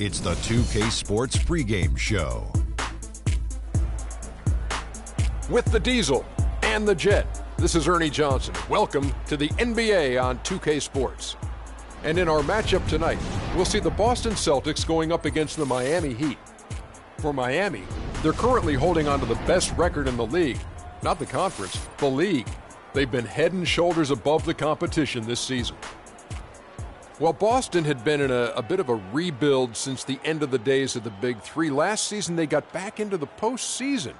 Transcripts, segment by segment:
It's the 2K Sports pregame show. With the Diesel and the Jet, this is Ernie Johnson. Welcome to the NBA on 2K Sports. And in our matchup tonight, we'll see the Boston Celtics going up against the Miami Heat. For Miami, they're currently holding on to the best record in the league. Not the conference, the league. They've been head and shoulders above the competition this season. Well, Boston had been in a bit of a rebuild since the end of the days of the Big Three. Last season, they got back into the postseason.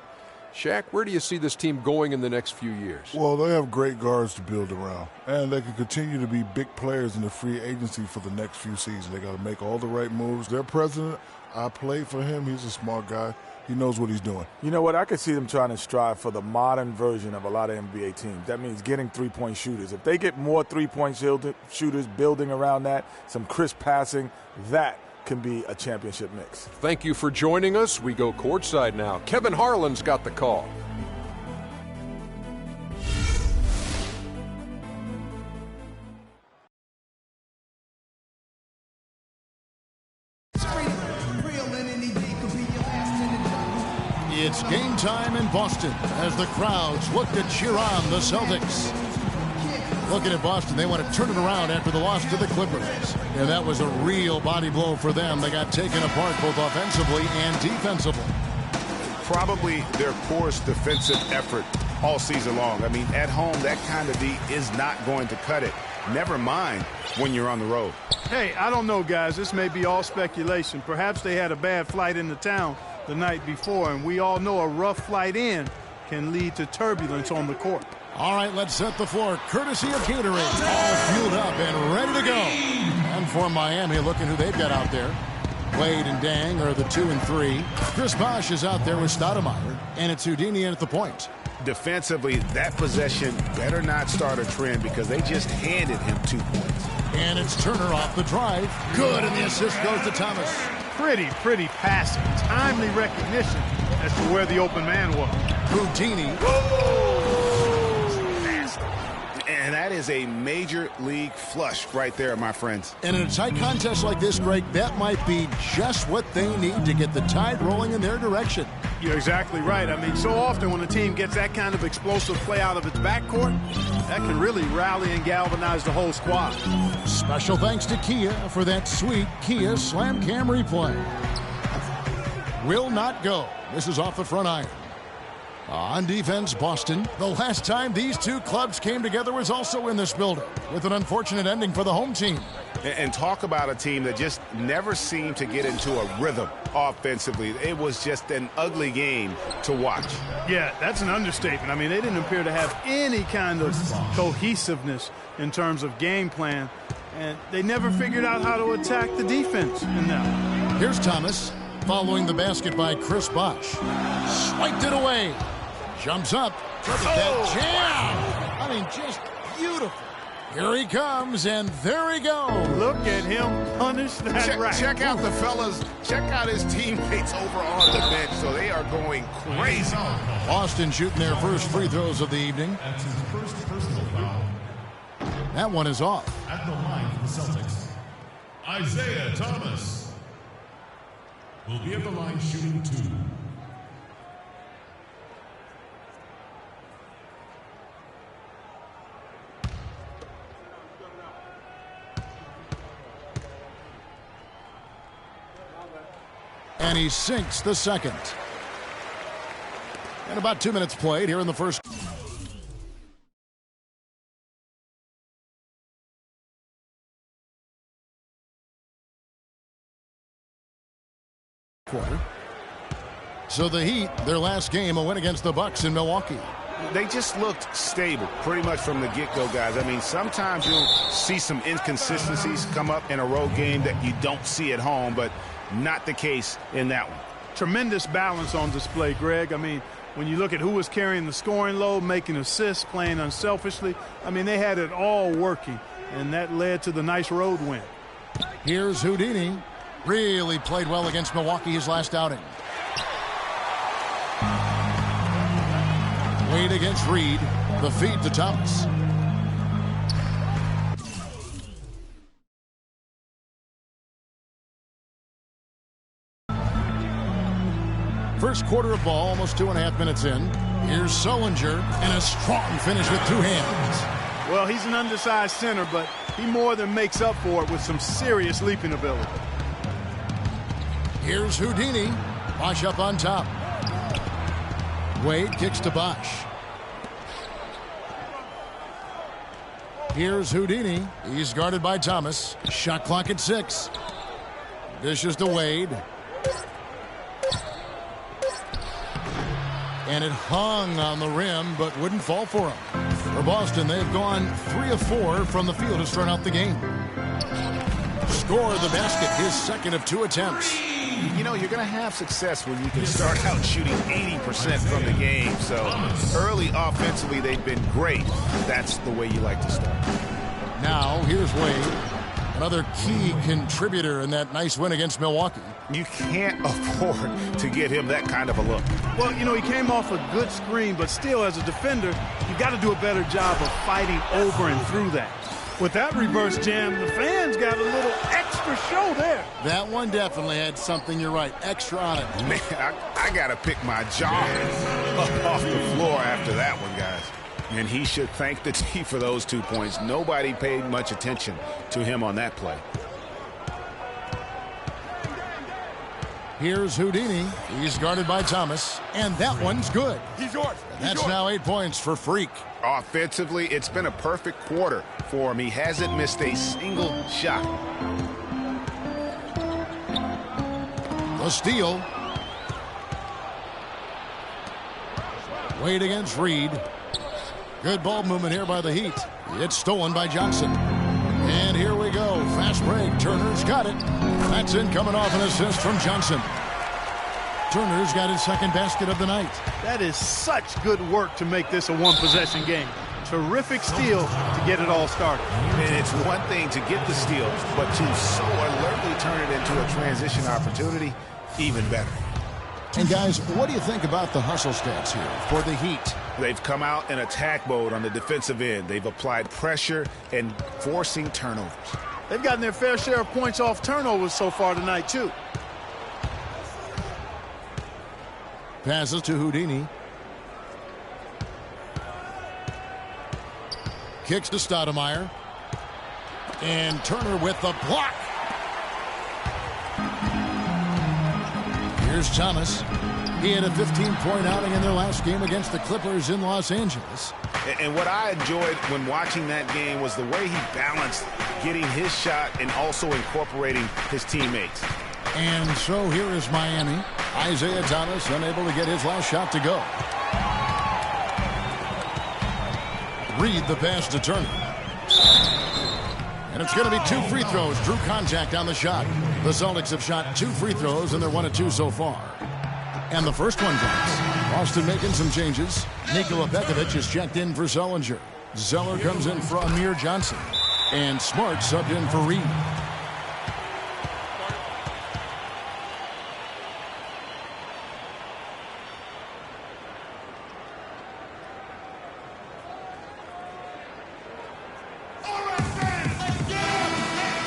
Shaq, where do you see this team going in the next few years? Well, they have great guards to build around, and they can continue to be big players in the free agency for the next few seasons. They got to make all the right moves. Their president, I played for him. He's a smart guy. He knows what he's doing. You know what? I could see them trying to strive for the modern version of a lot of NBA teams. That means getting three-point shooters. If they get more three-point shooters building around that, some crisp passing, that can be a championship mix. Thank you for joining us. We go courtside now. Kevin Harlan's got the call. It's game time in Boston as the crowds look to cheer on the Celtics. Looking at Boston, they want to turn it around after the loss to the Clippers. And that was a real body blow for them. They got taken apart both offensively and defensively. Probably their poorest defensive effort all season long. I mean, at home, that kind of D is not going to cut it. Never mind when you're on the road. Hey, I don't know, guys. This may be all speculation. Perhaps they had a bad flight into town the night before, and we all know a rough flight in can lead to turbulence on the court. All right, let's set the floor courtesy of Gatorade. All fueled up and ready to go. And for Miami, looking who they've got out there. Wade and Dang are the 2 and 3. Chris Bosh is out there with Stoudemire, and it's Houdini at the point. Defensively, that possession better not start a trend because they just handed him 2 points. And it's Turner off the drive. Good, and the assist goes to Thomas. Pretty passing. Timely recognition as to where the open man was. Houdini. And that is a major league flush right there, my friends. And in a tight contest like this, Greg, that might be just what they need to get the tide rolling in their direction. You're exactly right. I mean, so often when a team gets that kind of explosive play out of its backcourt, that can really rally and galvanize the whole squad. Special thanks to Kia for that sweet Kia Slam Cam replay. Will not go. This is off the front iron. On defense, Boston. The last time these two clubs came together was also in this building, with an unfortunate ending for the home team. And talk about a team that just never seemed to get into a rhythm offensively. It was just an ugly game to watch. Yeah, that's an understatement. I mean, they didn't appear to have any kind of cohesiveness in terms of game plan, and they never figured out how to attack the defense in that. Here's Thomas, following the basket by Chris Bosh. Swiped it away. Jumps up. Look at that jam. I mean, just beautiful. Here he comes, and there he goes. Look at him punish that right. Check out the fellas. Check out his teammates over on the bench. So they are going crazy. Boston shooting their first free throws of the evening. That's his first personal foul. That one is off. At the line for the Celtics, Isaiah Thomas will be at the line shooting 2. And he sinks the second. And about 2 minutes played here in the first quarter. So the Heat, their last game, a win against the Bucks in Milwaukee. They just looked stable pretty much from the get-go, guys. I mean, sometimes you'll see some inconsistencies come up in a road game that you don't see at home, but not the case in that one. Tremendous balance on display, Greg. I mean, when you look at who was carrying the scoring load, making assists, playing unselfishly, I mean, they had it all working, and that led to the nice road win. Here's Houdini. Really played well against Milwaukee his last outing. Wade against Reed. The feed to Thomas. First quarter of ball, almost 2.5 minutes in. Here's Sullinger, and a strong finish with 2 hands. Well, he's an undersized center, but he more than makes up for it with some serious leaping ability. Here's Houdini. Bosch up on top. Wade kicks to Bosch. Here's Houdini. He's guarded by Thomas. Shot clock at 6. Dishes to Wade. And it hung on the rim, but wouldn't fall for him. For Boston, they've gone 3 of 4 from the field to start out the game. Score the basket, his second of 2 attempts. You know, you're going to have success when you can start out shooting 80% from the game. So early offensively, they've been great. That's the way you like to start. Now, here's Wade. Another key contributor in that nice win against Milwaukee. You can't afford to get him that kind of a look. Well, you know, he came off a good screen, but still, as a defender, you got to do a better job of fighting over and through that. With that reverse jam, the fans got a little extra show there. That one definitely had something, you're right, extra on it. Man, I got to pick my jaw off the floor after that one, guys. And he should thank the team for those 2 points. Nobody paid much attention to him on that play. Here's Houdini. He's guarded by Thomas. And that one's good. He's yours. That's now 8 points for Freak. Offensively, it's been a perfect quarter for him. He hasn't missed a single shot. The steal. Wade against Reed. Good ball movement here by the Heat. It's stolen by Johnson. And here we go. Fast break. Turner's got it. That's in, coming off an assist from Johnson. Turner's got his second basket of the night. That is such good work to make this a one-possession game. Terrific steal to get it all started. And it's one thing to get the steal, but to so alertly turn it into a transition opportunity, even better. And guys, what do you think about the hustle stats here for the Heat? They've come out in attack mode on the defensive end. They've applied pressure and forcing turnovers. They've gotten their fair share of points off turnovers so far tonight, too. Passes to Houdini. Kicks to Stoudemire. And Turner with the block. Here's Thomas. He had a 15-point outing in their last game against the Clippers in Los Angeles. And what I enjoyed when watching that game was the way he balanced getting his shot and also incorporating his teammates. And so here is Miami. Isaiah Thomas unable to get his last shot to go. Reed the pass to Turner. And it's going to be 2 free throws. Drew contact on the shot. The Celtics have shot 2 free throws, and they're 1 of 2 so far. And the first one counts. Boston making some changes. Nikola Pekovic is checked in for Sullinger. Zeller comes in for Amir Johnson. And Smart subbed in for Reed.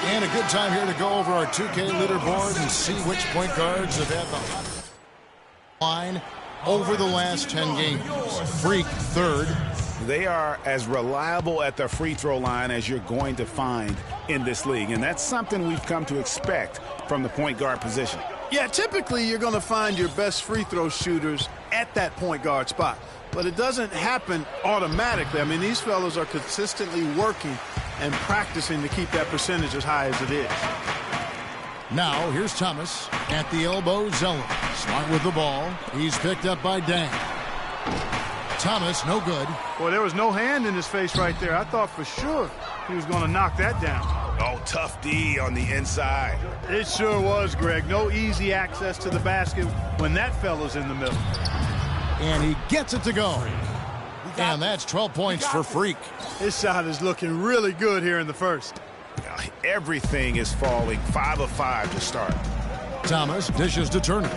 And a good time here to go over our 2K leaderboard and see which point guards have had the hot line over the last 10 games. Freak third. They are as reliable at the free throw line as you're going to find in this league. And that's something we've come to expect from the point guard position. Yeah, typically you're going to find your best free throw shooters at that point guard spot. But it doesn't happen automatically. I mean, these fellows are consistently working and practicing to keep that percentage as high as it is. Now, here's Thomas at the elbow. Zeller. Smart with the ball. He's picked up by Dang. Thomas, no good. Boy, there was no hand in his face right there. I thought for sure he was going to knock that down. Oh, tough D on the inside. It sure was, Greg. No easy access to the basket when that fella's in the middle. And he gets it to go. And that's 12 points for Freak. His shot is looking really good here in the first. Everything is falling. 5 of 5 to start. Thomas dishes to Turner.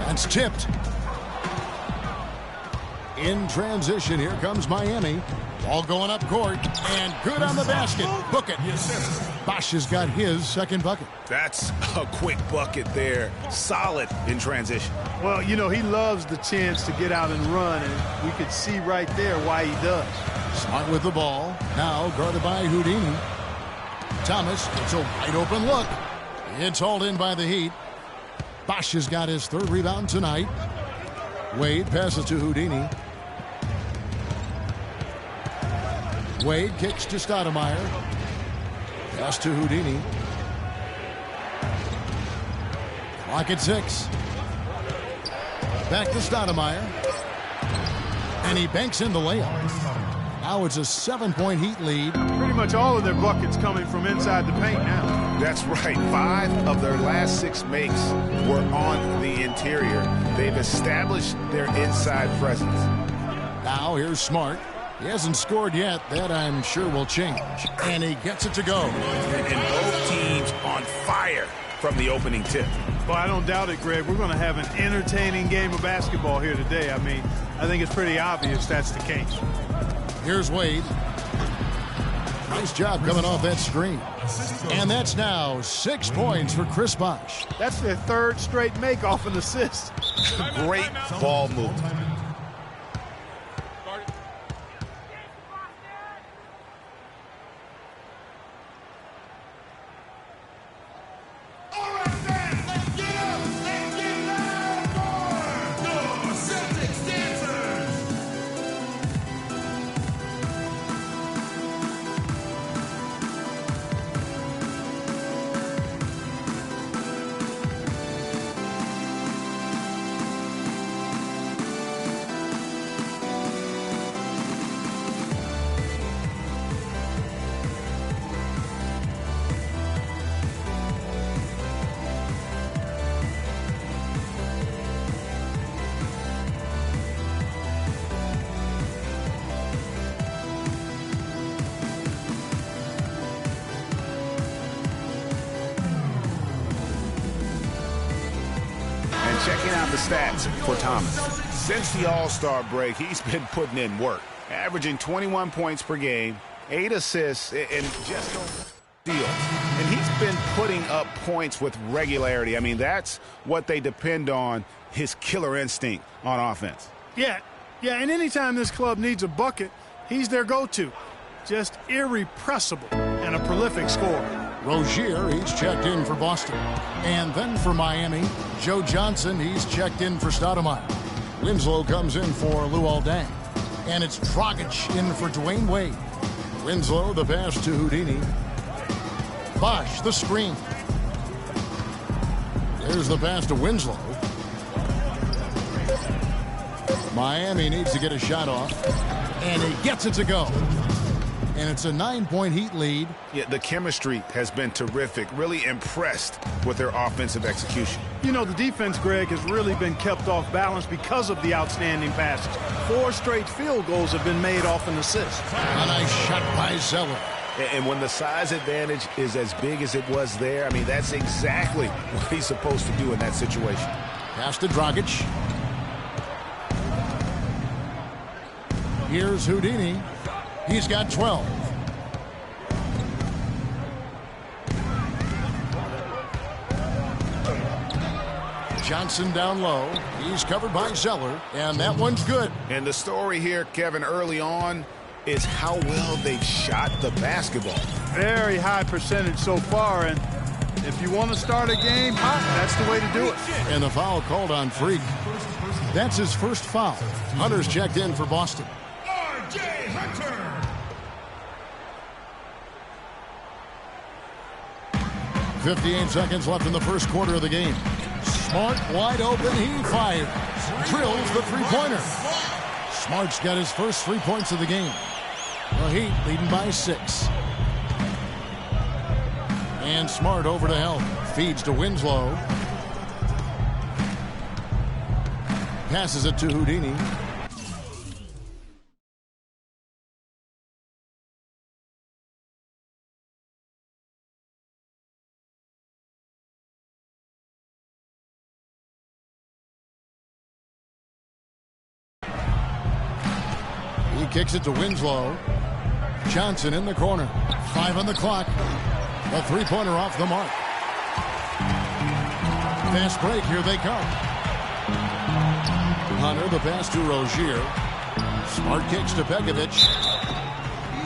That's tipped. In transition, here comes Miami. Ball going up court, and good on the basket. Book it. Bosch has got his second bucket. That's a quick bucket there. Solid in transition. Well, you know, he loves the chance to get out and run, and we could see right there why he does. Smart with the ball. Now guarded by Houdini. Thomas, it's a wide open look. It's hauled in by the Heat. Bosch has got his third rebound tonight. Wade passes to Houdini. Wade kicks to Stoudemire. Pass to Houdini. Clock at 6. Back to Stoudemire. And he banks in the layup. Now it's a 7-point Heat lead. Pretty much all of their buckets coming from inside the paint now. That's right. 5 of their last 6 makes were on the interior. They've established their inside presence. Now here's Smart. He hasn't scored yet. That, I'm sure, will change. And he gets it to go. And both teams on fire from the opening tip. Well, I don't doubt it, Greg. We're going to have an entertaining game of basketball here today. I mean, I think it's pretty obvious that's the case. Here's Wade. Nice job coming off that screen. And that's now 6 points for Chris Bosch. That's their third straight make off an assist. Great ball movement. Checking out the stats for Thomas. Since the All-Star break, he's been putting in work, averaging 21 points per game, 8 assists, and just over steals. And he's been putting up points with regularity. I mean, that's what they depend on, his killer instinct on offense. Yeah, and anytime this club needs a bucket, he's their go-to. Just irrepressible and a prolific scorer. Rozier, he's checked in for Boston. And then for Miami, Joe Johnson, he's checked in for Stoudemire. Winslow comes in for Luol Deng. And it's Dragic in for Dwayne Wade. Winslow, the pass to Houdini. Bosch, the screen. There's the pass to Winslow. Miami needs to get a shot off. And he gets it to go. And it's a 9-point Heat lead. Yeah, the chemistry has been terrific. Really impressed with their offensive execution. You know, the defense, Greg, has really been kept off balance because of the outstanding passes. 4 straight field goals have been made off an assist. A nice shot by Zeller. And when the size advantage is as big as it was there, I mean, that's exactly what he's supposed to do in that situation. Pass to Dragic. Here's Houdini. He's got 12. Johnson down low. He's covered by Zeller, and that one's good. And the story here, Kevin, early on is how well they've shot the basketball. Very high percentage so far, and if you want to start a game hot, that's the way to do it. And the foul called on Freak. That's his first foul. Hunter's checked in for Boston. R.J. Hunter. 58 seconds left in the first quarter of the game. Smart wide open. He fires. Drills the three-pointer. Smart's got his first 3 points of the game. The Heat leading by 6. And Smart over to help. Feeds to Winslow. Passes it to Houdini. kicks it to Winslow. Johnson in the corner. 5 on the clock. A three-pointer off the mark. Fast break. Here they come. Hunter, the pass to Rozier. Smart kicks to Begovic.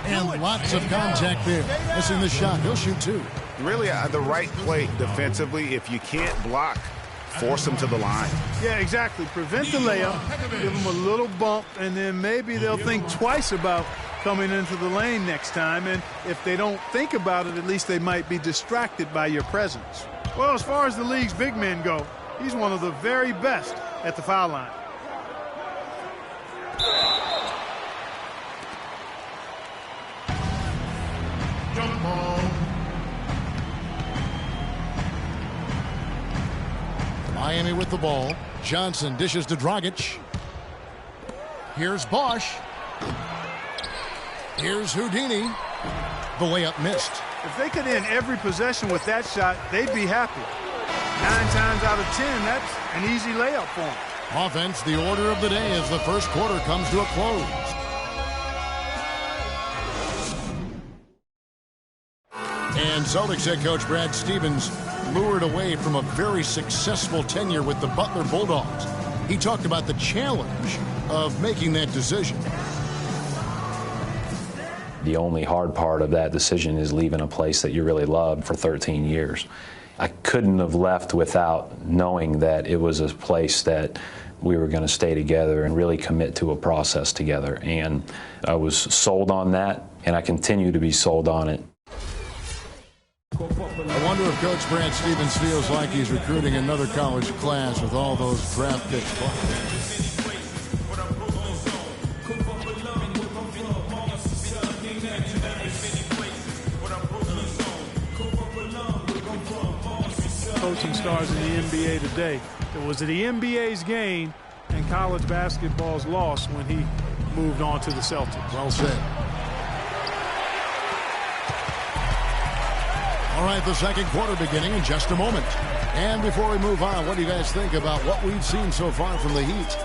And lots of contact there. Missing the shot. He'll shoot 2. Really the right play defensively. If you can't block, force them to the line. Yeah, exactly. Prevent the layup, give them a little bump, and then maybe they'll think twice about coming into the lane next time. And if they don't think about it, at least they might be distracted by your presence. Well, as far as the league's big men go, he's one of the very best at the foul line. Jump ball. Miami with the ball. Johnson dishes to Dragic. Here's Bosch. Here's Houdini. The layup missed. If they could end every possession with that shot, they'd be happy. 9 times out of 10, that's an easy layup for them. Offense, the order of the day as the first quarter comes to a close. And Celtics head coach Brad Stevens lured away from a very successful tenure with the Butler Bulldogs. He talked about the challenge of making that decision. The only hard part of that decision is leaving a place that you really loved for 13 years. I couldn't have left without knowing that it was a place that we were going to stay together and really commit to a process together. And I was sold on that, and I continue to be sold on it. I wonder if Coach Brad Stevens feels like he's recruiting another college class with all those draft picks. Coaching stars in the NBA today. It was the NBA's game and college basketball's loss when he moved on to the Celtics. Well said. All right, the second quarter beginning in just a moment. And before we move on, what do you guys think about what we've seen so far from the Heat?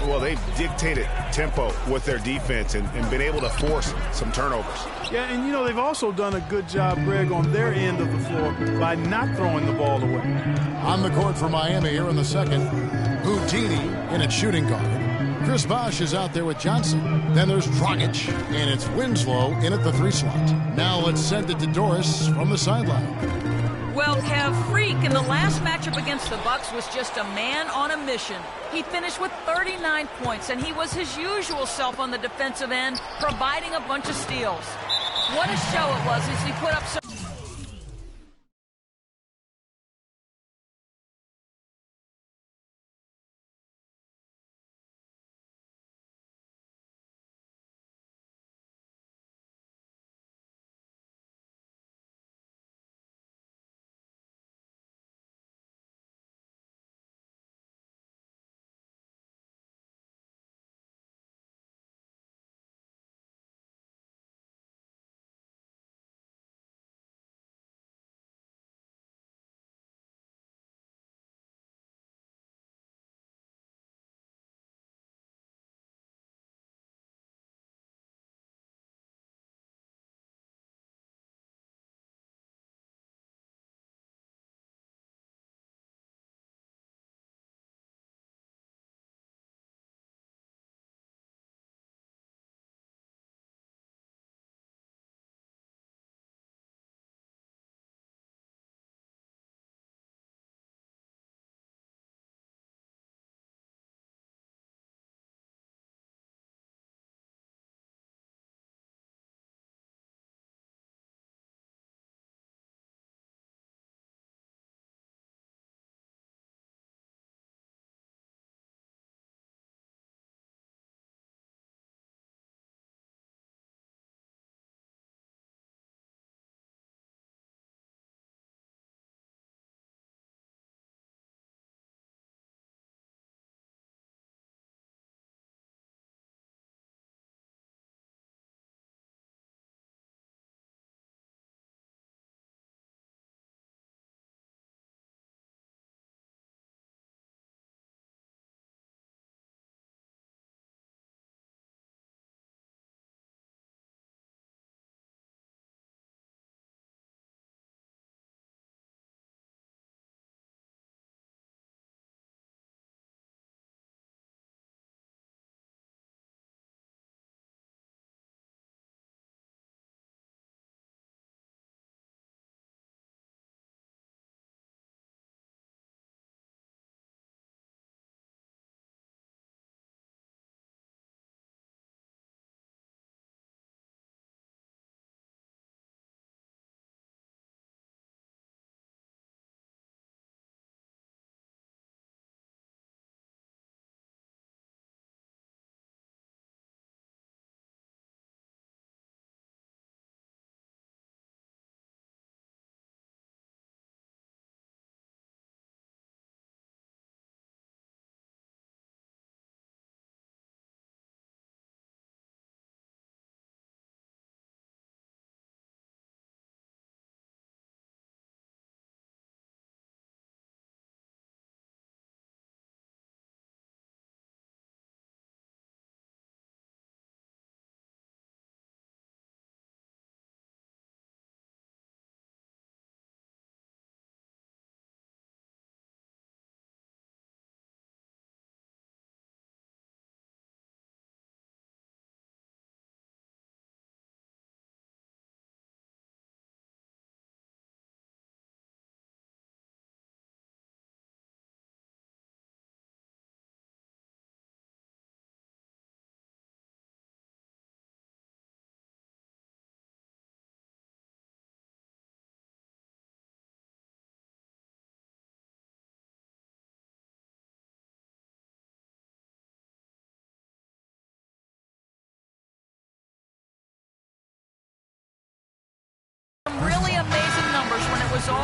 Well, they've dictated tempo with their defense and been able to force some turnovers. Yeah, and you know, they've also done a good job, Greg, on their end of the floor by not throwing the ball away. On the court for Miami here in the second, Houdini in at shooting guard. Chris Bosh is out there with Johnson. Then there's Dragic, and it's Winslow in at the 3 slot. Now let's send it to Doris from the sideline. Well, Kev, Freak in the last matchup against the Bucks was just a man on a mission. He finished with 39 points, and he was his usual self on the defensive end, providing a bunch of steals. What a show it was as he put up some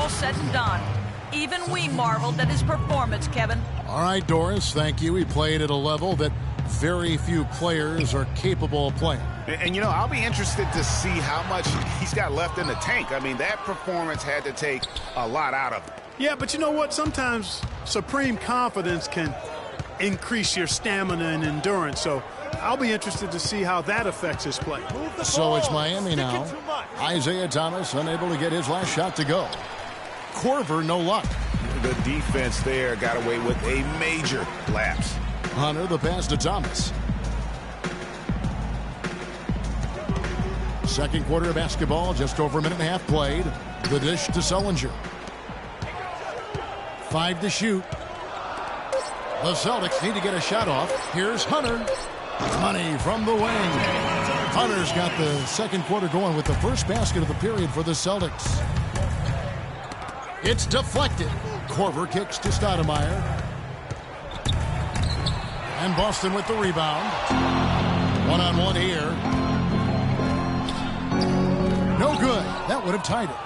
all said and done. Even we marveled at his performance, Kevin. All right, Doris, thank you. He played at a level that very few players are capable of playing. And, you know, I'll be interested to see how much he's got left in the tank. I mean, that performance had to take a lot out of him. Yeah, but you know what? Sometimes supreme confidence can increase your stamina and endurance. So I'll be interested to see how that affects his play. So it's Miami now. Isaiah Thomas unable to get his last shot to go. Korver, no luck. The defense there got away with a major lapse. Hunter, the pass to Thomas. Second quarter of basketball, just over a minute and a half played. The dish to Sullinger. 5 to shoot. The Celtics need to get a shot off. Here's Hunter. Money from the wing. Hunter's got the second quarter going with the first basket of the period for the Celtics. It's deflected. Korver kicks to Stoudemire. And Boston with the rebound. One-on-one here. No good. That would have tied it.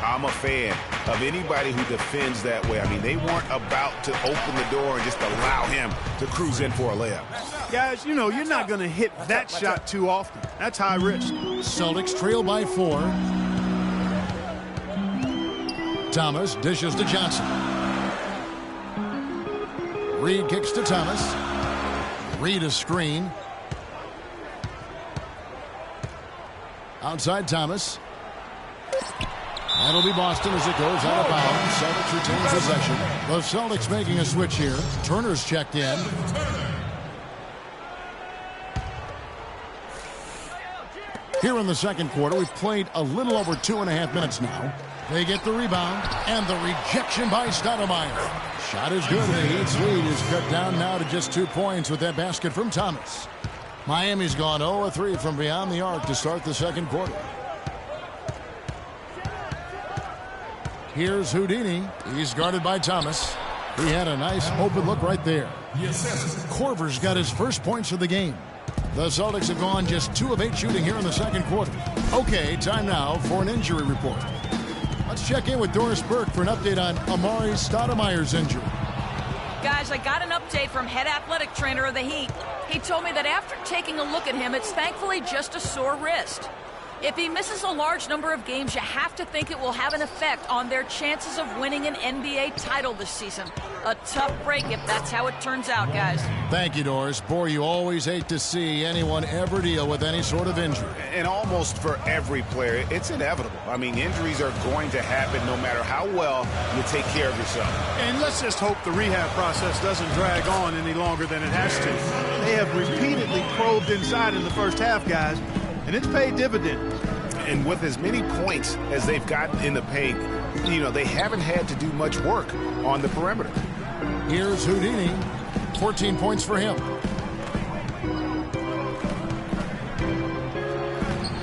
I'm a fan of anybody who defends that way. I mean, they weren't about to open the door and just allow him to cruise in for a layup. Guys, you know, you're not going to hit that shot too often. That's high risk. Celtics trail by 4. Thomas dishes to Johnson. Reed kicks to Thomas. Reed a screen. Outside Thomas. That'll be Boston as it goes out of bounds. Celtics retain possession. The Celtics making a switch here. Turner's checked in. Here in the second quarter, we've played a little over 2.5 minutes now. They get the rebound and the rejection by Stoudemire. Shot is good. The Heat's lead is cut down now to just 2 points with that basket from Thomas. Miami's gone 0-3 from beyond the arc to start the second quarter. Here's Houdini. He's guarded by Thomas. He had a nice open look right there. Korver's got his first points of the game. The Celtics have gone just 2 of 8 shooting here in the second quarter. Okay, time now for an injury report. Let's check in with Doris Burke for an update on Amari Stoudemire's injury. Guys, I got an update from head athletic trainer of the Heat. He told me that after taking a look at him, it's thankfully just a sore wrist. If he misses a large number of games, you have to think it will have an effect on their chances of winning an NBA title this season. A tough break if that's how it turns out, guys. Thank you, Doris. Boy, you always hate to see anyone ever deal with any sort of injury. And almost for every player, it's inevitable. I mean, injuries are going to happen no matter how well you take care of yourself. And let's just hope the rehab process doesn't drag on any longer than it has to. They have repeatedly probed inside in the first half, guys, and it's paid dividends. And with as many points as they've gotten in the paint, you know, they haven't had to do much work on the perimeter. Here's Houdini. 14 points for him.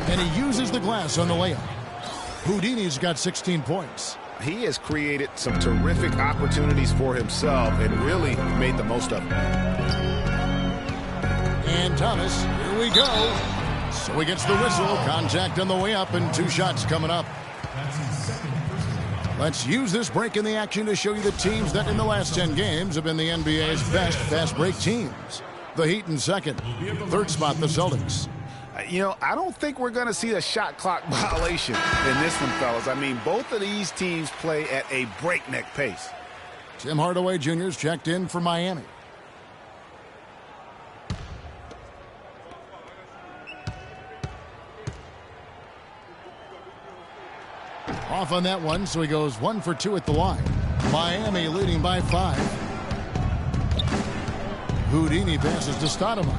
And he uses the glass on the layup. Houdini's got 16 points. He has created some terrific opportunities for himself and really made the most of them. And Thomas, here we go. So he gets the whistle. Contact on the way up and 2 shots coming up. Let's use this break in the action to show you the teams that in the last 10 games have been the NBA's best fast break teams. The Heat in second. Third spot, the Celtics. You know, I don't think we're going to see a shot clock violation in this one, fellas. I mean, both of these teams play at a breakneck pace. Tim Hardaway Jr.'s checked in for Miami. Off on that one, so he goes 1 for 2 at the line. Miami leading by 5. Houdini passes to Stoudemire.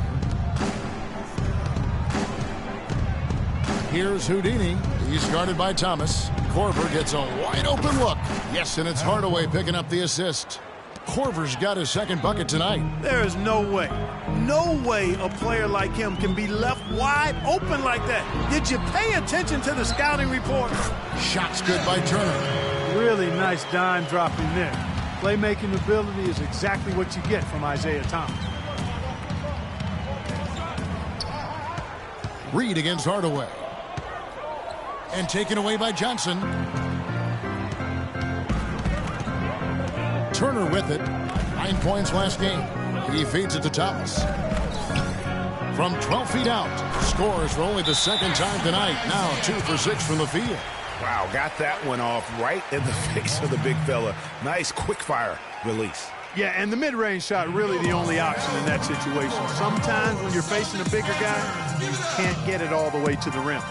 Here's Houdini. He's guarded by Thomas. Korver gets a wide open look. Yes, and it's Hardaway picking up the assist. Korver's got his second bucket tonight. There is no way a player like him can be left wide open like that. Did you pay attention to the scouting report? Shot's good by Turner. Really nice dime dropping there. Playmaking ability is exactly what you get from Isaiah Thomas. Reed against Hardaway. And taken away by Johnson. Turner with it. 9 points last game. He feeds it to Thomas. From 12 feet out, scores for only the second time tonight. Now 2 for 6 from the field. Wow, got that one off right in the face of the big fella. Nice quick fire release. Yeah, and the mid-range shot really the only option in that situation. Sometimes when you're facing a bigger guy, you can't get it all the way to the rim.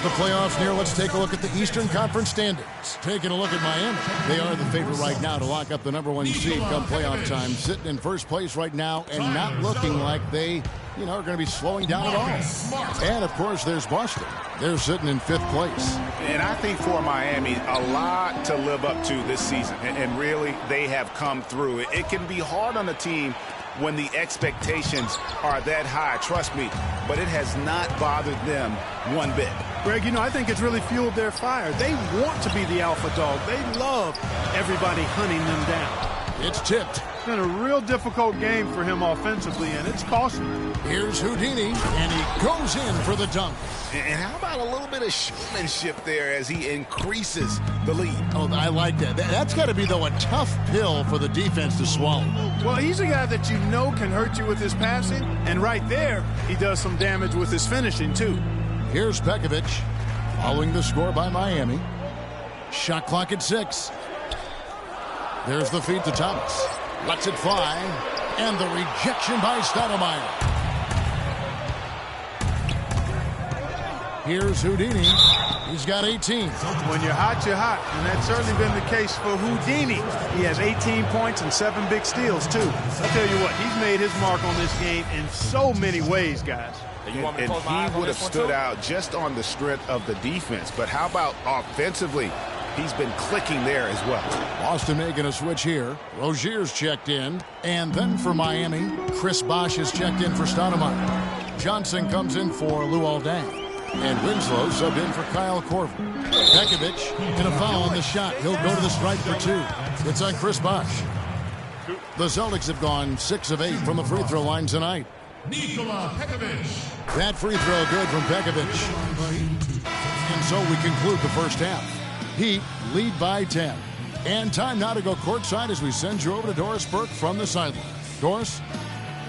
The playoffs near, let's take a look at the Eastern Conference standings. Taking a look at Miami. They are the favorite right now to lock up the #1 seed come playoff time. Sitting in first place right now and not looking like they, are going to be slowing down at all. And, of course, there's Boston. They're sitting in 5th place. And I think for Miami, a lot to live up to this season. And really, they have come through. It can be hard on a team when the expectations are that high, trust me, but it has not bothered them one bit. Greg, I think it's really fueled their fire. They want to be the alpha dog. They love everybody hunting them down. It's tipped. It's been a real difficult game for him offensively, and it's costing him. Here's Houdini, and he goes in for the dunk. And how about a little bit of showmanship there as he increases the lead? Oh, I like that. That's got to be, though, a tough pill for the defense to swallow. Well, he's a guy that can hurt you with his passing, and right there, he does some damage with his finishing, too. Here's Pekovic, following the score by Miami. Shot clock at 6. There's the feed to Thomas. Lets it fly, and the rejection by Stoudemire. Here's Houdini. He's got 18. When you're hot, you're hot, and that's certainly been the case for Houdini. He has 18 points and 7 big steals, too. I'll tell you what, he's made his mark on this game in so many ways, guys. And he would have stood out just on the strength of the defense. But how about offensively? He's been clicking there as well. Boston making a switch here. Rozier's checked in. And then for Miami, Chris Bosh is checked in for Stoudemire. Johnson comes in for Luol Deng. And Winslow subbed in for Kyle Korver. Pekovic in a foul on the shot. He'll go to the stripe for 2. It's on Chris Bosh. The Celtics have gone 6 of 8 from the free throw line tonight. Nikola Pekovic. That free throw good from Pekovic. And so we conclude the first half. Heat lead by 10. And time now to go courtside as we send you over to Doris Burke from the sideline. Doris?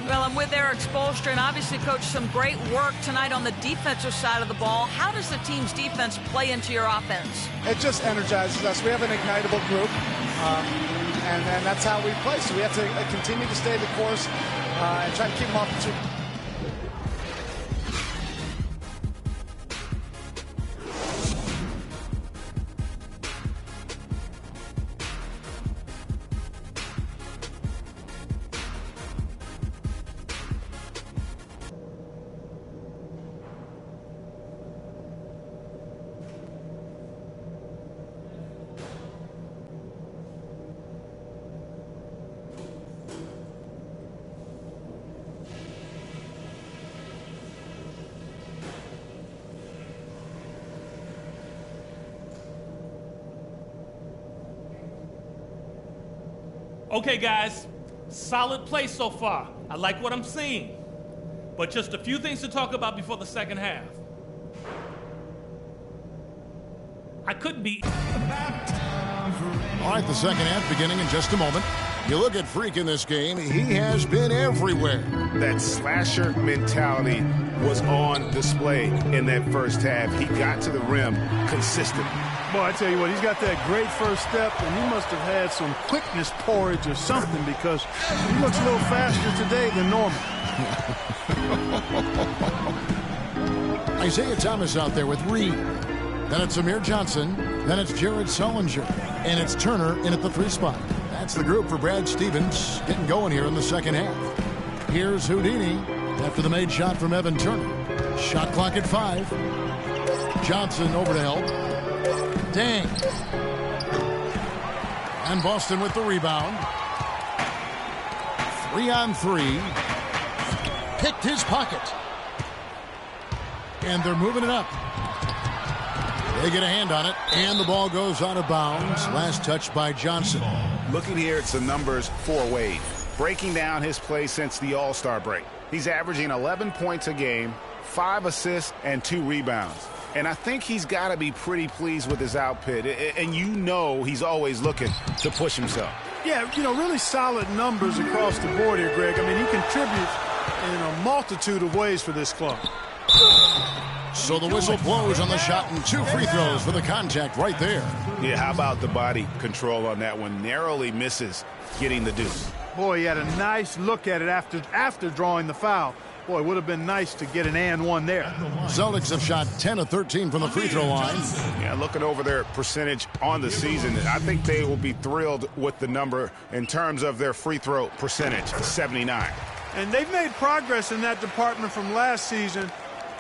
Well, I'm with Eric Spoelstra, and obviously, Coach, some great work tonight on the defensive side of the ball. How does the team's defense play into your offense? It just energizes us. We have an ignitable group, and that's how we play. So we have to continue to stay the course and try to keep them off the tube. Okay, guys, solid play so far. I like what I'm seeing. But just a few things to talk about before the second half. I couldn't be... All right, the second half beginning in just a moment. You look at Freak in this game, he has been everywhere. That slasher mentality was on display in that first half. He got to the rim consistently. Boy, I tell you what, he's got that great first step, and he must have had some quickness porridge or something because he looks a little faster today than normal. Isaiah Thomas out there with Reed. Then it's Amir Johnson. Then it's Jared Sullinger. And it's Turner in at the 3 spot. That's the group for Brad Stevens getting going here in the second half. Here's Houdini after the made shot from Evan Turner. Shot clock at 5. Johnson over to help. Dang. And Boston with the rebound. 3-on-3. Picked his pocket. And they're moving it up. They get a hand on it, and the ball goes out of bounds. Last touch by Johnson. Looking here at some numbers for Wade. Breaking down his play since the All-Star break. He's averaging 11 points a game, 5 assists, and 2 rebounds. And I think he's got to be pretty pleased with his output. And you know he's always looking to push himself. Yeah, really solid numbers across the board here, Greg. I mean, he contributes in a multitude of ways for this club. So the whistle blows on the shot and 2 free throws for the contact right there. Yeah, how about the body control on that one? Narrowly misses getting the deuce. Boy, he had a nice look at it after drawing the foul. Boy, it would have been nice to get an and one there. Celtics have shot 10 of 13 from the free throw line. Yeah, looking over their percentage on the season, I think they will be thrilled with the number in terms of their free throw percentage, 79. And they've made progress in that department from last season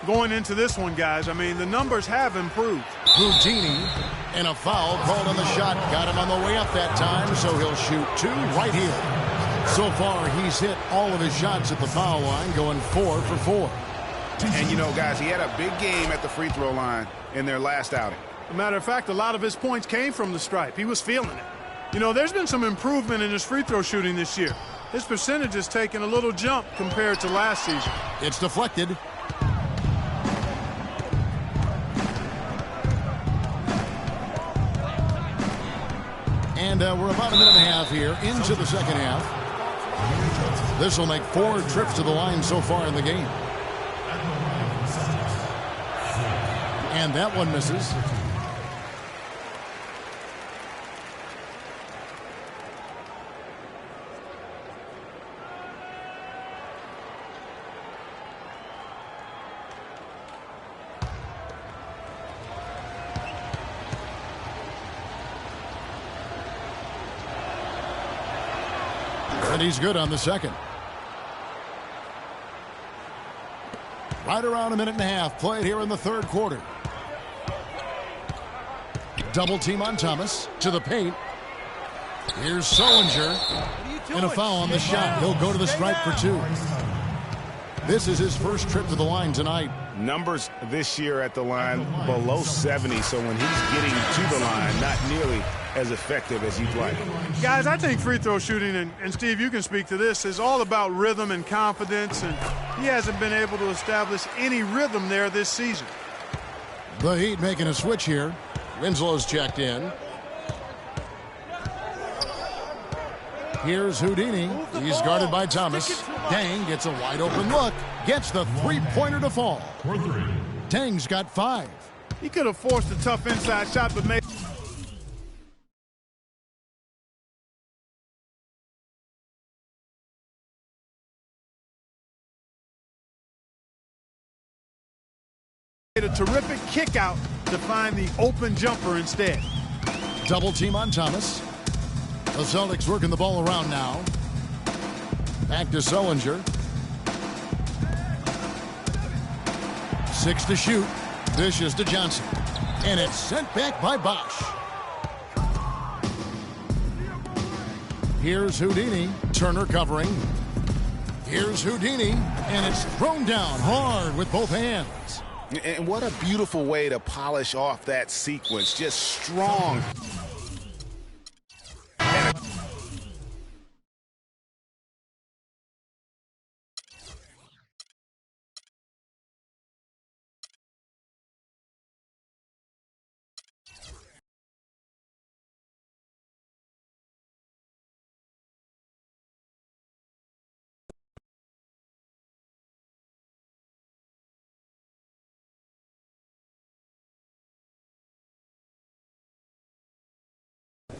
going into this one, guys. I mean, the numbers have improved. Houdini and a foul called on the shot. Got him on the way up that time, so he'll shoot 2 right here. So far, he's hit all of his shots at the foul line, going 4 for 4. And, guys, he had a big game at the free throw line in their last outing. As a matter of fact, a lot of his points came from the stripe. He was feeling it. There's been some improvement in his free throw shooting this year. His percentage has taken a little jump compared to last season. It's deflected. And we're about a minute and a half here into the second half. This will make 4 trips to the line so far in the game. And that one misses. And he's good on the second. Right around a minute and a half played here in the third quarter. Double team on Thomas to the paint. Here's Sullinger. And a foul on the shot. He'll go to the stripe for 2. This is his first trip to the line tonight. Numbers this year at the line below 70, so when he's getting to the line, not nearly as effective as you'd like. Guys, I think free throw shooting, and Steve, you can speak to this, is all about rhythm and confidence, and he hasn't been able to establish any rhythm there this season. The Heat making a switch here. Winslow's checked in. Here's Houdini. He's guarded by Thomas. Dang gets a wide open look. Gets the three-pointer to fall. Dang's got 5. He could have forced a tough inside shot, but made a terrific kick out to find the open jumper instead. Double team on Thomas. The Celtics working the ball around now. Back to Sullinger. 6 to shoot. Dishes to Johnson. And it's sent back by Bosch. Here's Houdini. Turner covering. Here's Houdini. And it's thrown down hard with both hands. And what a beautiful way to polish off that sequence. Just strong.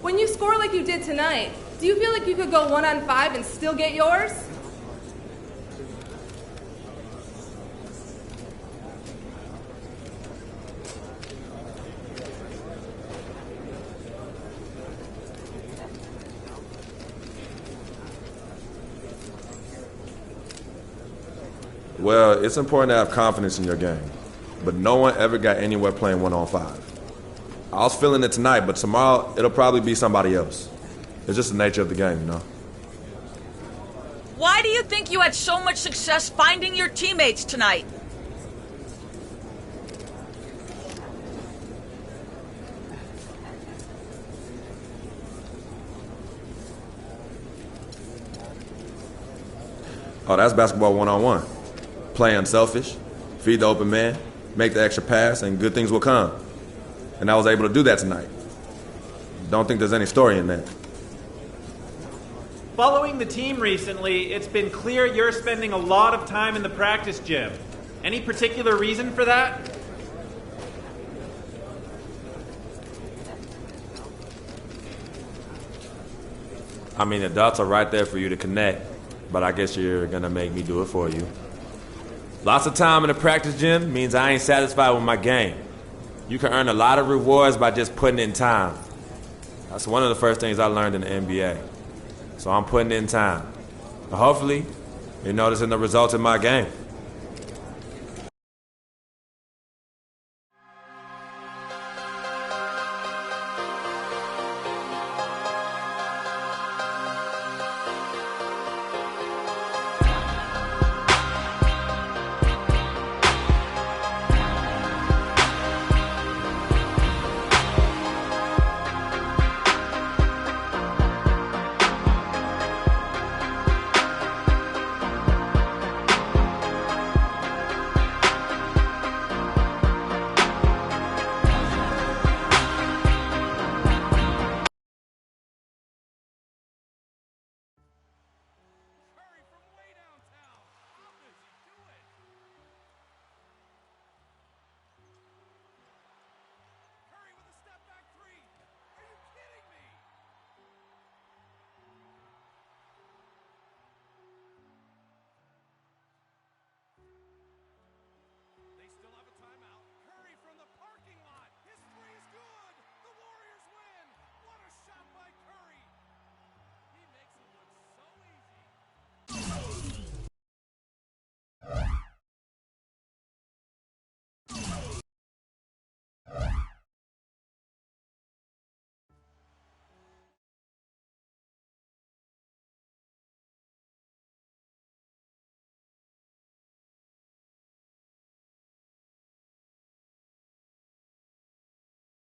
When you score like you did tonight, do you feel like you could go 1 on 5 and still get yours? Well, it's important to have confidence in your game, but no one ever got anywhere playing 1 on 5. I was feeling it tonight, but tomorrow it'll probably be somebody else. It's just the nature of the game, you know. Why do you think you had so much success finding your teammates tonight? Oh, that's basketball one-on-one. Play unselfish, feed the open man, make the extra pass, and good things will come. And I was able to do that tonight. Don't think there's any story in that. Following the team recently, it's been clear you're spending a lot of time in the practice gym. Any particular reason for that? I mean, the dots are right there for you to connect, but I guess you're gonna make me do it for you. Lots of time in the practice gym means I ain't satisfied with my game. You can earn a lot of rewards by just putting in time. That's one of the first things I learned in the NBA. So I'm putting in time. But hopefully, you're noticing the results in my game.